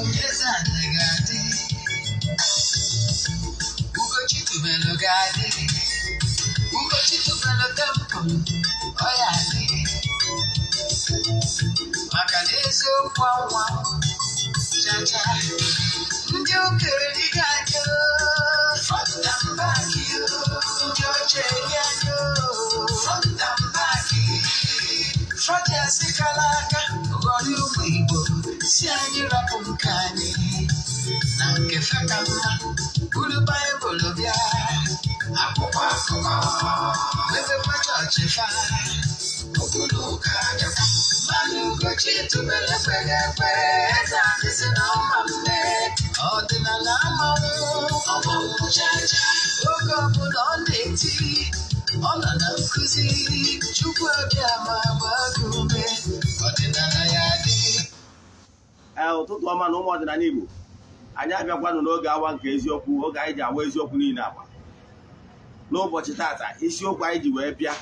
Eze-Ana ga-adị, Ugochitubelu ga-adị, Ugochitubelu temple ọ ya adị, maka na eziokwu anwa chacha ndị okere dị ga-adị front and back you, ndị oche ya do front and back. Fraja sikala aka ghọrọ ụmụ Igbo si anyị rapụ nke anyị na nke feka mma buru Baịbụl bịa akwụkwọ akụkọ mepekwa chọọchị fa obodo ụka bịakwa mana Ugochitubelu ekweghị ekwe Eze-Ana si na ọma mme ọdịnala ọmanwụ chacha oge ọbụla ọ na-eti ọ nọ na nkụzi Chukwu abịama gbago ume ọdịnala ya dị. Ụtụtụ ọma na ụmụ ọdịnala Igbo, anyị abịakwanụ n'oge awa nke eziokwu, oge anyị ji awa eziokwu niile agba. N'ụbọchị tata isiokwu anyị ji wee bịa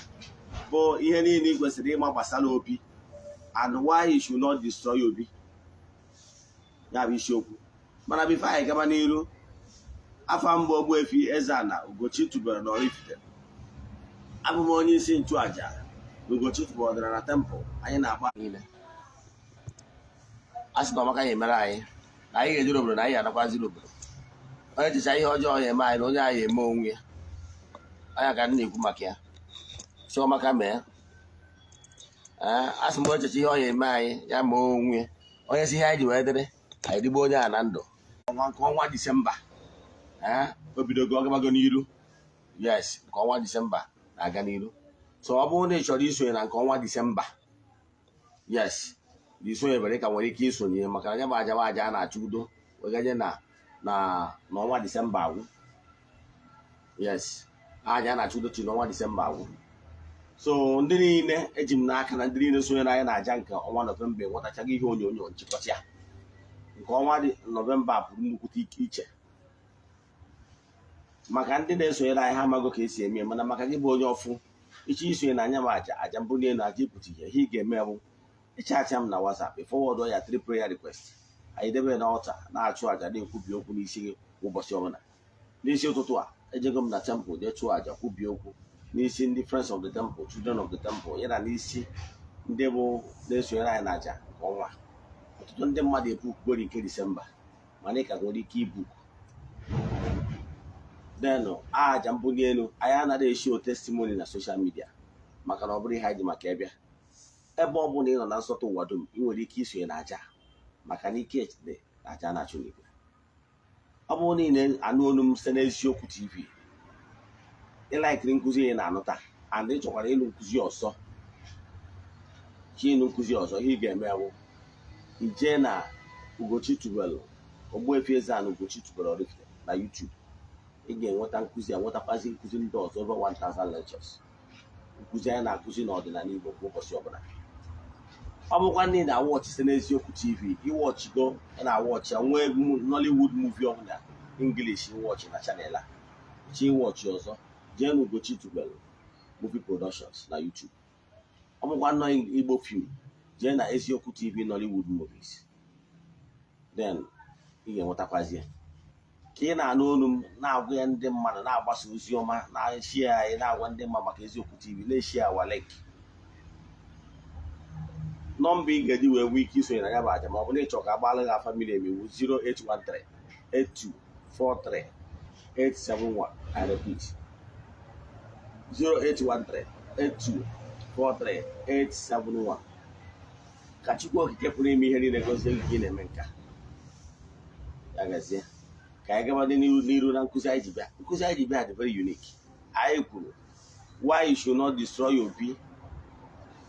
bụ ihe niile ị kwesịrị ịma gbasara Obi and why you should not destroy Obi. Ya bụ isiokwu, mana bifo anyị gaba n'iru, afa mbụ Ogbuefi Eze-Ana Ugochitubelu na Oraifite. Abụ m onye isi nchụaja Ugochitubelu ọdịnala temple anyị na-akpa niile. A sị na ọmaka ya emere anyị na anyị ga-ejere obodo na anyị anakwaziri obodo. Onye jicha ihe ọjọọ ya eme anyị na onye anyị eme onwe ya. Anya ka m na-ekwu maka ya. Si ọmaka mee. A sị m onye jicha ihe ọ ya eme anyị ya mee onwe ya. Onye si ihe anyị ji wee dịrị anyị dịgbo onye a na ndụ. Nke ọnwa Disemba. O bidogo ọgabago n'iru. Yes, nke ọnwa Disemba na-aga n'iru. So ọ bụrụ na ị chọrọ isonye na nke ọnwa Disemba, yes, isonyebere ka nwere ike isonye maka na ya bụ aja a na-achọ udo wegaje n'ọnwa Disemba agwụ. Yes, aja a na-achọ udo chi n'ọnwa Disemba agwụ. So ndị niile eji m n'aka na ndị niile sonyere anyị na-aja nke ọnwa Nọvemba enwetachaghị ihe onyonyo nchịkọta ya. Nke ọnwa Nọvemba bụrụ nnukwute iche maka ndị na-esonyere anyị ha amago ka esi eme, mana maka gị bụ onye ọfụ iche isonye na anya m aja mbụ niile aja ịpụta ihe ị ga-eme bụ ịchacha m na WhatsApp ịfọwọdụ ya 3 prayer request. Anyị debe na ọta na-achụ aja na-ekwubi okwu n'isi gị ụbọchị ọbụla. N'isi ụtụtụ a ejego m na temple jee chụọ aja kwubi okwu n'isi ndị friends of the temple, children of the temple, ya na n'isi ndị bụ na-esonyere anyị na aja nke ọnwa. Ọtụtụ ndị mmadụ ebukugori nke Disemba mana ị ka nwere ike ibuku denụ aja mbuli elu. Anyị anaghị eshio testimony na social media maka na ọ bụrụ ihe anyị ji maka ịbịa. Ebe ọ bụla ị nọ na nsọtụ ụwa dum ị nwere ike isonye na aja maka na ike dị na aja na-achụ n'igwe. Ọ bụrụ na ị na-anụ olu m site n'Eziokwu TV, ịlaikiri nkụzi ị na-anụta and ị chọkwara ịnụ nkụzi ọzọ, ihe ị ga-eme bụ ijee na Ugochitubelu Ogbuefi Eze-Ana Ugochitubelu Oraifite na YouTube. Ị ga-enweta nkụzi enwetakwazi nkụzi ndị ọzọ over 1000 lectures. Nkụzi anyị na-akụzi n'ọdịnala Igbo kwa ụbọchị ọbụla. Ọ bụkwa ndị na-awọchị site n'Eziokwu TV, iwọchigo na-awọchị nwee Nollywood movie ọbụla English iwọchị na chanel a. Chi iwọchị ọzọ jee na Ugochitubelu movie productions na YouTube. Ọ bụkwa nnọọ Igbo film jee na Eziokwu TV Nollywood movies. Then ị ga-enwetakwazi ya ka ị na-anụ olu m na-agwa ya ndị mmadụ, na-agbasa ozi ọma, na-eshie anyị, na-agwa ndị mmadụ maka Eziokwu TV, na-eshie awa link. Nọmba ị ga-eji wee nwee ike isonye na ya bụ aja ma ọ bụ na ịchọ ka agbalị gị afa mmiri emewu 08138243871. I repeat 08138243871. Ka Chukwu Okike pụrụ ime ihe niile gozie gị na-eme nka ya gazie. Ka anyị gaba n'iru na nkụzi anyị ji bịa. Nkụzi anyị ji bịa dị very unique. Anyị kwuru why you should not destroy Obi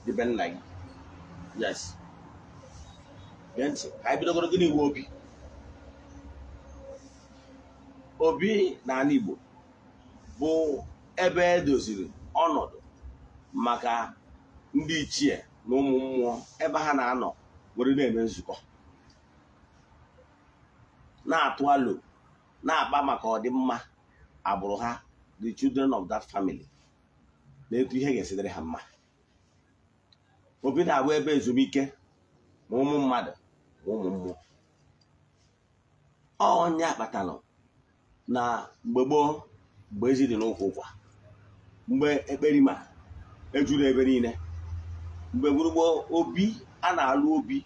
the be nna gị. Yes. Gee ntị, anyị bidogoro gịnị iwu Obi. Obi n'ala Igbo bụ ebe edoziri ọnọdụ maka ndị ichie na ụmụ mmụọ, ebe ha na-anọ were na-eme nzukọ, na-atụ alo, na-akpa maka ọdịmma agbụrụ ha, the children of that family, na etu ihe ga-esidere ha mma. Obi na-abụ ebe ezumike ma ụmụ mmadụ ma ụmụ mmụọ. ọnya kpatalụ na mgbe gboo mgbe ezi dị n'ụkwụ ụkwa mgbe ekperima ejuru ebe niile mgbe gburugburu obi a na-alụ obi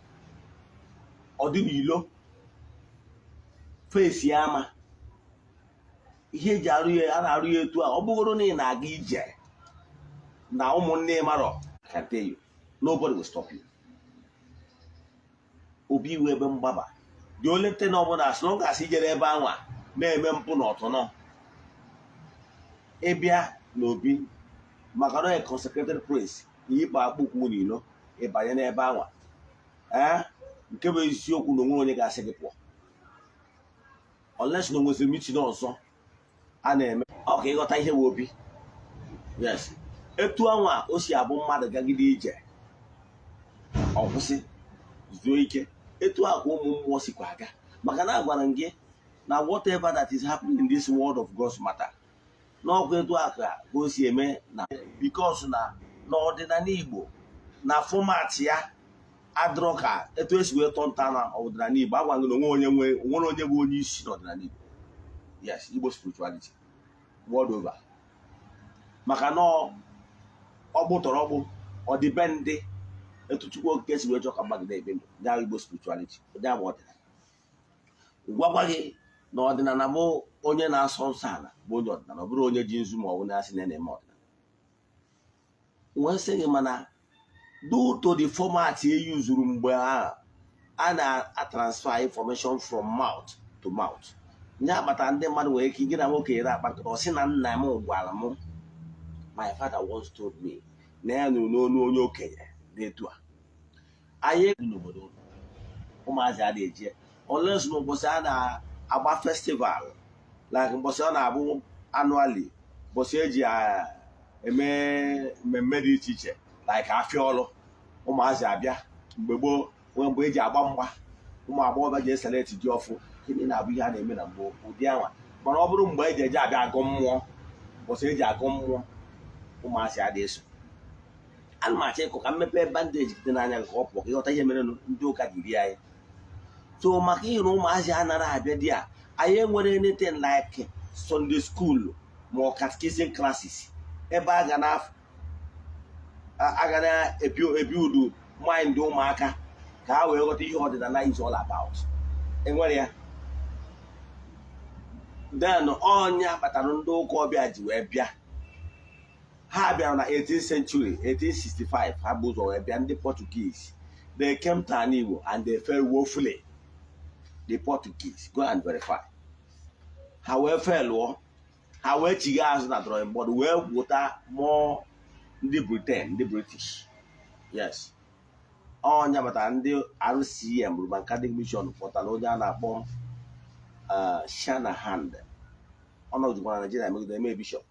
ọ dị n'ilo fesi ama ihe eji arụ ya a na-arụ ya etu a ọ bụgoro na ị na-aga ije na ụmụnne marọ I can tell you nobody will stop you. Obi iwu ebe mgbaba dị ole nte na ọbụla as long as ijere ebe anwa na-eme mpụ na ọtụnọ ịbịa n'obi maka na consecrated place iyikpa akpụkwu n'ilo ịbanye n'ebe anwa nke bụ eziokwu na onwe onye ga-asị gị pụọ unless na onweziri mitin ọzọ a na-eme ọ ka ịghọta ihe bụ obi. Yes, etu anwa o si abụ mmadụ gagide ije ọ kwụsị zuo ike etu a ka ụmụ mmụọ sikwa aga maka na agwara m gị na whatever that is happening in this world of God's matter n'ọkwa etu a ka o si eme na because na n'ọdịnala Igbo na fọmatị ya adịrọ ka etu esi wee tọ nta na ọdịnala Igbo agwa gị na onwere onye bụ onye isi n'ọdịnala Igbo. Yes, Igbo spirituality world over maka na ọ gbụtọrọ ọgbụ ọdịbendị etu Chukwu Okike si wee chọọ ka mmadụ na-ebe ndụ ndị ahụ Igbo spirituality ụdị agba ọdịnala gwagwa gị na ọdịnala bụ onye na-asọ nsọ ala bụ onye ọdịnala ọ bụrụ onye ji nzu ma ọ bụ na-asị na na-eme ọdịnala wee sị gị mana due to the format e yuzuru mgbe ahụ a na-transfer information from mouth to mouth nye akpata ndị mmadụ nwere ike gị na nwoke yere akpa nkata ọ sị na nna m gwara m my father once told me na ya nụrụ n'onu onye okenye n'etu a anyị n'obodo ụmụazị a na-eje olesi na ụbọchị a na-agba festival like mbọchị ọ na-abụ annually mbọchị eji eme mmemme dị iche iche like afịa ọlụ ụmụazị abịa mgbe gboo nwee mgbe eji agba mgba ụmụ agbọghọbịa ji eseleti ji ọfụ gịnị na-abụ ihe a na-eme na mgbe ụdị anwa mana ọ bụrụ mgbe eji eje abịa agụ mmụọ mbọchị eji agụ mmụọ ụmụazị a na-eso ana m achọ ịkụ ka mmepe bandeji dị n'anya ka ọ pụọ ka ịghọta ihe mere ndị ụka ji rie anyị so maka ihe na ụmụazị anara abịa dị a anyị enwere anything like Sunday school ma ọ catechism classes ebe a ga na-ebi udu mind ụmụaka ka ha wee ghọta ihe ọdịnala is all about enwere ya then ọnya kpatara ndị ụka ọbịa ji wee bịa ha bịara na 18th century 1865 ha bụ ụzọ wee bịa ndị Portuguese they came to an Igbo and they fell woefully. The Portuguese go and verify ha wee felụọ ha wee chigha azụ na drawing board wee gwụta mụọ ndị Britain ndị British. Yes, ọnya batara ndị RCM Roman Catholic Mission pụtara onye a na-akpọ Shanahan ọnọdụkwa na Nigeria megide eme bishọp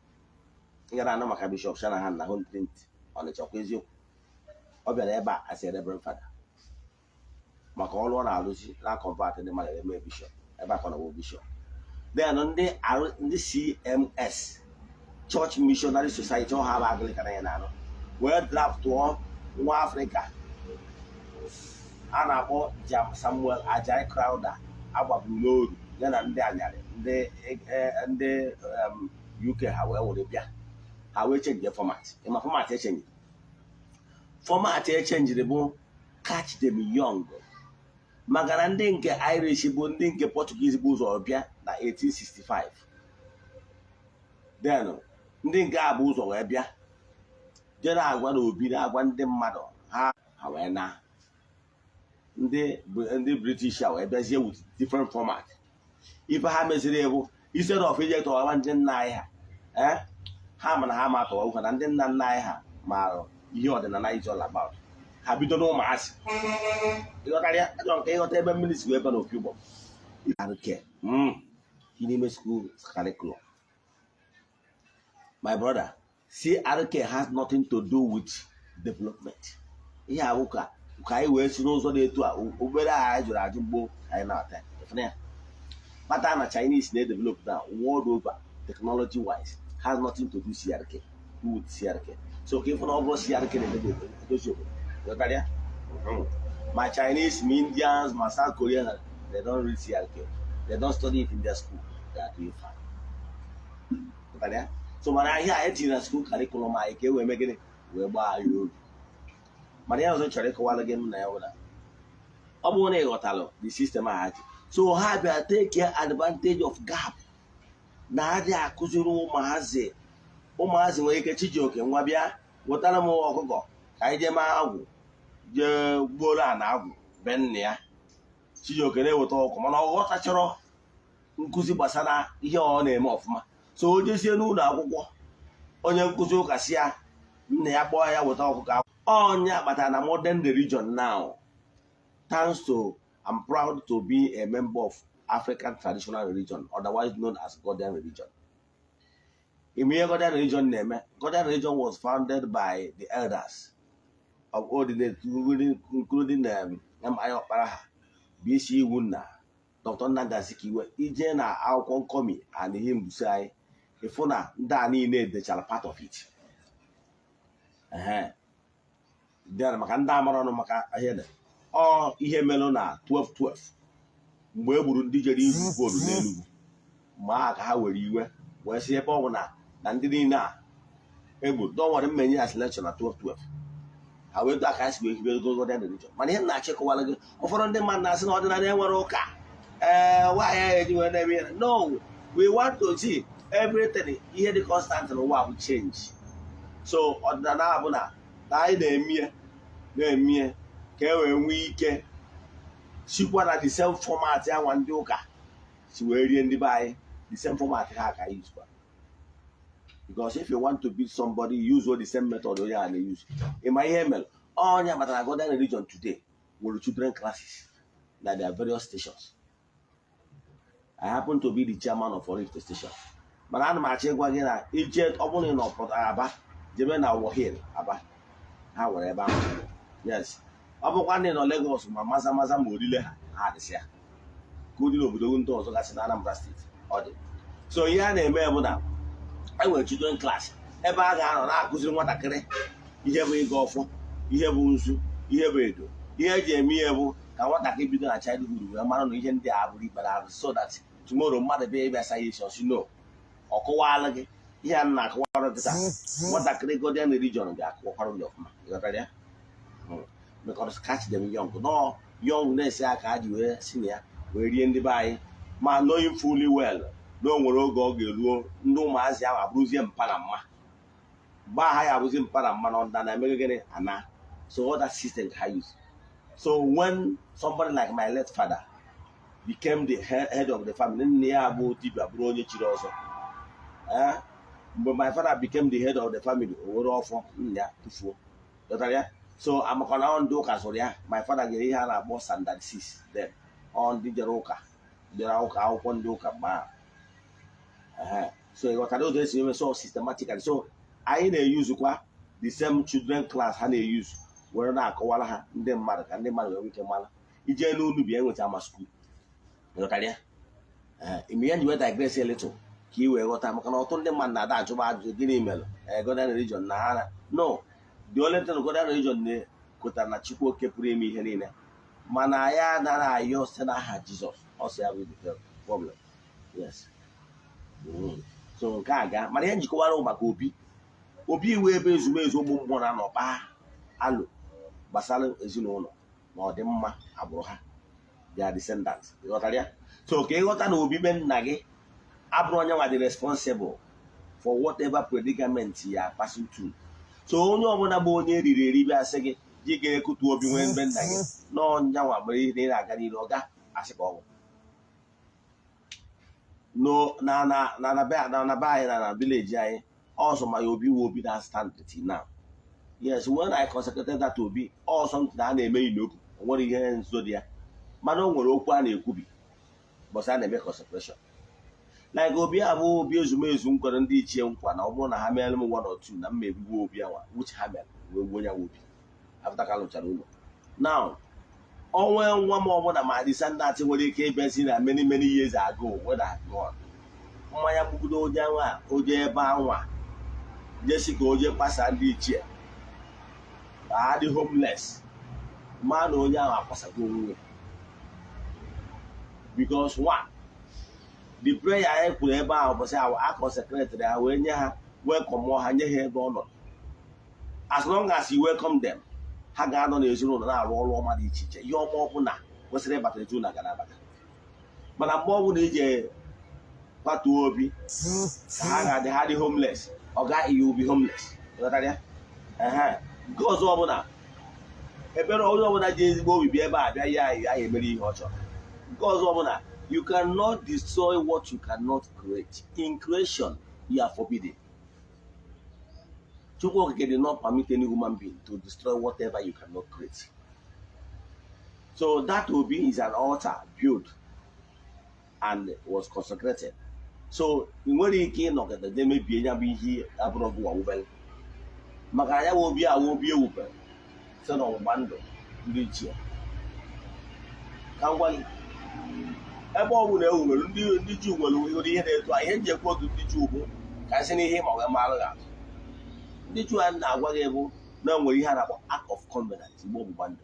gara anụ maka bishọp Shanahan na Home Print Ọnịcha kwa eziokwu ọ bịara ebe a asị Reverend Father maka ọrụ ọ na-alụzi na convert ndị mmadụ eme bishọp ebe a ka ọ na-bụ bishọp then ndị CMS Church Missionary Society ọha bụ Anglican ya na-anụ wee draftụọ nwa Afrịka a na-akpọ Samuel Ajay Crowther agbaburu n'oru ya na ndị anyarị ndị UK ha wee were bịa ha wee chenji format ịma format echenjiri bụ catch them young maka na ndị nke Irish bụ ndị nke Portuguese bụ ụzọ bịa na 1865 then ndị nke a bụ ụzọ wee bịa jere agwa na obi na-agwa ndị mmadụ ha wee na ndị British a wee bịazie with different format ife ha meziri ebu instead of ije tọwa ndị nna anyị ha ma na ha ma tọwa ụka na ndị nna nna anyị ha maara ihe ọdịnala is all about ha bido n'ụmụazị ịghọtara ya achọrọ ka ịghọta ebe mmiri si wee ebe na opi ụgbọ arụke n'ime school curriculum. My brother, CRK has nothing to do with development. Ihe ahụ ka anyị wee si n'ụzọ na-etu a obere a anyị jụrụ ajụ mgbo anyị na-ata ya kpata na Chinese na-edevelop na world over technology wise has nothing to do with CRK. So ka ịfụ na ọ bụrụ CRK na-edozi obodo ịghọtara ya ma Chinese ma Indians ma South Koreans they don't read CRK they don't study it in their school, they are doing fine. So when I hear it in a school curriculum, I can we make it we buy you. Maria was trying to call again now. The system I had. So have you take advantage of gap. Na adịghị akụziri ụmụazị nwere ike Chijioke nwa bịa wetara m ọkụkọ ka anyị jee maa agwụ jee gbuoro ana agwụ be nna ya. Chijioke na-eweta ọkụ mana ọ ghọtachọrọ nkụzi gbasara ihe ọ na-eme ọfụma. So o jezie n'ụlọ akwụkwọ onye nkụzi ụka si ya nna ya kpọọ ya weta ọkụkọ onye akpatara na modern religion now. Thanks to I'm proud to be a member of African traditional religion, otherwise known as Ghanaian religion. In Ghanaian religion, Ghanaian religion was founded by the elders of all the days, including M.I. Oparaha, B.C. Wuna, Dr. Nagazikiwe, Ije na Akwụkwọ Nkomi, and him Busai, Ifuna, Dani need the child part of it. Then Makanda Marono Maka ahead. Or ihe melụ na 12-12 mgbe e gburu ndị jere iru bọọlụ n'Enugu ma ka ha were iwe wee si ebe ọ bụ na ndị niile a egburu dọnwere mmenye ya selection na 12-12 ha wee do aka si wee hibe Ghanaian religion. Mana ihe na-achịkọwara gị ụfọdụ ndị mmadụ na-asị na ọdịnala enwere ụka nwaanyị eji wee na-eme ya. No, we want to see everything ihe dị constant n'ụwa bụ change. So ọdịnala bụ na anyị na-eme ka e wee nwee ike sikwa na the same format ya nwa ndị ụka si wee rie ndị be anyị the same format ha ka use. Because if you want to beat somebody, use all the same method onye a na-use. In my email, onye matara Ghanaian religion today were children classes na their various stations. I happen to be the chairman of Oraifite station. Mana ana m achọ ịgwa gị na ije ọ bụla ị nọ pụtara Aba jebe na Wohil Aba ha nwere ebe ahụ. Yes. Ọ bụkwa ndị nọ Lagos ma maza ma orile ha adịsịa ka ụdị n'obodo ndị ọzọ gasị na Anambra steeti ọ dị. So ihe a na-eme bụ na e nwere children class ebe a ga-anọ na-akụziri nwatakịrị ihe bụ ịga ọfọ, ihe bụ nzu, ihe bụ edo. Ihe eji eme ihe bụ ka nwatakịrị bido na childhood wee mara na ihe ndị a bụrụ ikpere arụ, so that tomorrow mmadụ bịa ịbịa sa ya isi ọsị no ọ kụwaala gị ihe a na-akụwara gị taa. Nwatakịrị Ghanaian religion ga-akụwakwara gị ọfụma, ịghọtara ya? Because catch them young. No, youngness I can't do senior. We're in the by. Man, knowing fully well. No more go get no mass. I was Brusian Panama. Bah, I was in Panama on than American Anna. So all that system I use. So when somebody like my late father became the head of the family, near about Tiba Brony Chiroso. But my father became the head of the family. We're all for yeah, so I'm gonna on do Kasoria. My father gave her a boss and that sis then on the Jeroka. The Rauka upon Doka bar. So you got to do this so systematically. So I use the same children class how they use where not Kawala, them mother and them mother we can mala. You just know to be able to school. You know, in the end, you digress a little. He will go time. Can turn them man that to buy the email. Ghanaian religion. No. The only thing Ghanaian religion kota na Chukwu kepụrụ eme ihe niile mana ya nara ayọ site n'aha Jizọs also have the problem. Yes. So nke a ga mana ihe njikọwara maka obi iwu ebe ezumezu ụmụ mmụọ na anọkpa alụ gbasara ezinụlọ na ọdịmma agbụrụ ha their descendants. Ịghọtara ya? So ka ịghọta na obi be nna gị abụrụ onye nwa dị responsible for whatever predicament ya passing through. So onye ọbụla bụ onye eriri eri bịa sị gị ji ga-ekutu obi nwee mbe nna gị n'ọnya nwa mere ihe na-aga n'ihu ọ ga-asị ka ọ bụ no na be anyị na village anyị also my obi will be that stand till now. Yes, when I consecrated that obi all something a na-eme inoku o nwere ihe nzo dị ya mana o nwere okwu a na-ekwubi but a na-eme consecration like obi a bụ obi ezumezu nkwere ndị ichie nkwa na ọ bụrụ na ha meere m 1 or 2 na mma ebiwo obi awa which ha mere wee gbuo onye obi after ka lụchara ụlọ. Now onwe nwa m ọbụla ma descendant nwere ike ịbịazi na many years ago whether gone mmanya gbugodo onye anwa oje ebe anwa jesi ka oje kpasa ndị ichie adị homeless ma na onye ahụ akwasago onwe because one the prayer I put about was our consecrated, I will welcome more hand here, as long as you welcome them. Hagan on his own, and I roll on my teacher. Your more was there but the Juna Ganaba. But I'm more with a what to be. Hang they had the homeless. Or guy, you will be homeless. Goes over now. A better older that is will be about. I very hot. Goes over now. You cannot destroy what you cannot create. In creation, you are forbidden. Chukwu did not permit any human being to destroy whatever you cannot create. So that Obi is an altar built and was consecrated. So in what he came knock at the day maybe here abroad over. Makaya will be open. Son of Bando, Lichia. Can one ever would did you will hear to I had your quote to the can send him or a malaga. Did you and now whatever? Now we had an act of covenant, Bando.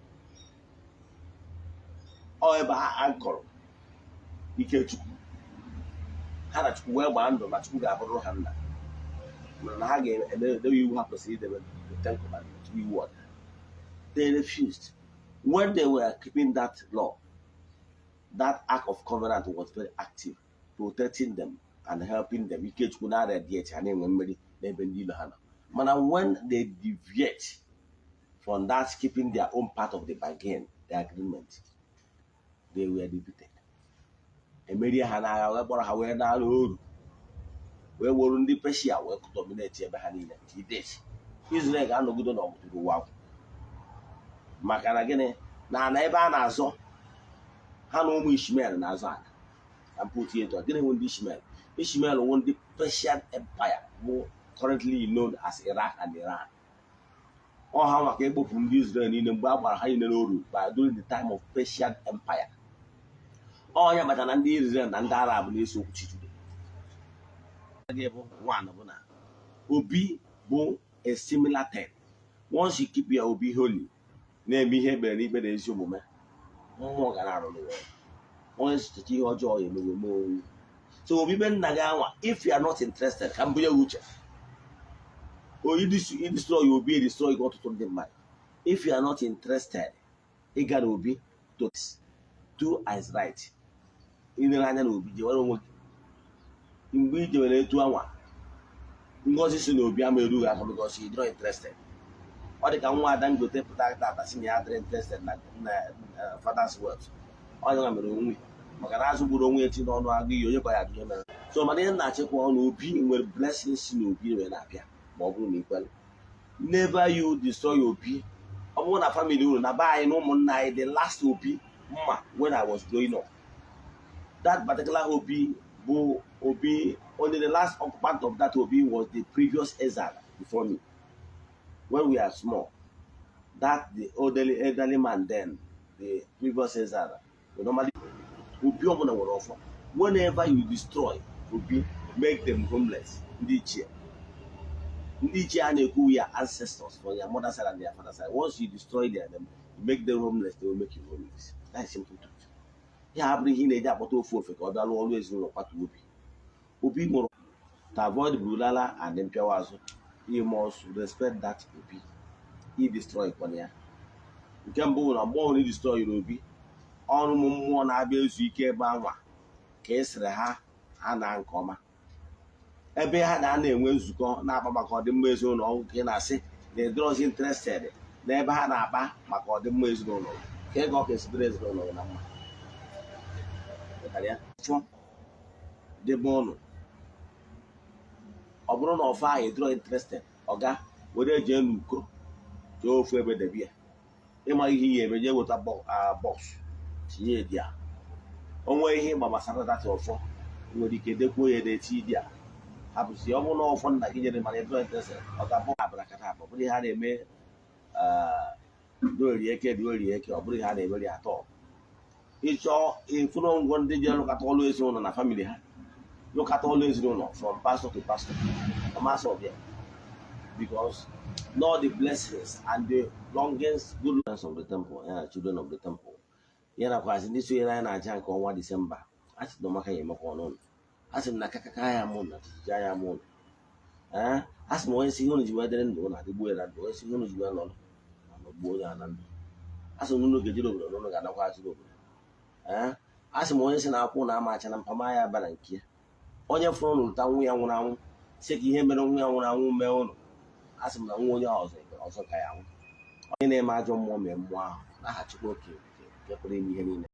Or about uncle. He came to had a well band of Matuga Handa. Again, and then you have to see them the Ten Commandments. We what? They refused. When they were keeping that law, that act of covenant was very active, protecting them and helping them. You can't go out there, but when they deviate from that, keeping their own part of the bargain, the agreement, they were defeated. Media Hana, however, now where were the Persia were dominated by Hanina. He did. Israel got no good enough to go wow. Macanagene, now never Nazo, Hanu Ishmael Nazan, and put it to didn't win Ishmael. Ishmael won the Persian Empire, more currently known as Iraq and Iran. Or how able from Israel in the Baba Hainu by during the time of Persian Empire. Oh, yeah, but an Israel and Arab is so one of them. Obi bo a similar thing. Once you keep your Obi holy, name me here, but even as your woman. More than I don't know. Once to see your joy in the moon. So, Obi Ben Nagawa, if you are not interested, come be a witcher. Or you destroy your Obi, destroy go to the mind. If you are not interested, it can be to do as right. In the line will be the one in which you will do one. Because you know, be a meru because you're not interested. Or they can want them to take that as in the other interested in father's words. Or you are room. Macanazo would only wait on agree you by agreement. So, my dear Nachi will be with blessings in your be when appear. Equal. Never you destroy your P. I want a family rule. Now, buy no more night, the last OP when I was growing up. That particular OP, only the last part of that OP was the previous Eze-Ana before me. When we are small, that the elderly man then, the previous Eze-Ana, we normally will be open and offer. Whenever you destroy, make them homeless. We are ancestors for their mother side and their father side. Once you destroy them, you make them homeless, they will make you homeless. That's simple truth. Yeah, bring in a but or they'll always know what will be. Obi more to avoid Bulala and Empiawazo, you must respect that Obi. He destroy Konya. You can born and born, he destroy Obi. On one abuse, you care Bawa, Case Reha, and Ankoma. Ebe ha na-enwe nzukọ na-akpa maka ọdịmma ezinụlọ nke na-asị na edrozi interested n'ebe ha na-akpa maka ọdịmma ezinụlọ ka ego ọka esibere ezinụlọ na mma debe ụnụ ọ bụrụ na ọfa ahụ edro interested ọga were jee n'uko jee ofu ebe debe ya ịma ihe ihe eme jee weta bọks tinye dị a onwe ihe ịgba gbasara data ọfọ nwere ike dekwuo ya na-eti dị a hapụsị ọ bụrụ na ọfọ nna gị nyere mana edro interested ọ ga-abụ abarakata abụ bụrụ ihe a na-eme dị ori eke ọ bụrụ ihe a na-emeri atọ ịchọ ịfụrụ ngwọ ndị ji lụkọta ọlụ ezinụlọ na famili ha lụkọta ọlụ ezinụlọ from pastor to pastor amasị ọbịa because know the blessings and the longest good ones of the temple children of the temple ya nakwazi ndị so ya na aja nke ọnwa Disemba achịdọ maka ya emekwa ọnụnụ asị m na kakaka ya mụ na jija ya mụ asị m onye si ihe unu ji wee dịrị ndụ na adịgbuo ya na ndụ, onye si ihe unu ji wee nọ gbuo ya na ndụ. Asị m unu ga-ejiri obodo na unu ga-anakwa azụrụ obodo. Asị m onye si na akwụ na ama acha na mpama ya bara nke ya, onye fụrụ ụnụ lụta nwa ya nwụrụ anwụ sị ka ihe mere nwa ya nwụrụ anwụ mee ụnụ, asị m na nwa onye ọzọ ka ya anwụ. Onye na-eme ajọ mmụọ mee mmụọ ahụ n'aha Chukwu oke nke pụrụ ime ihe niile.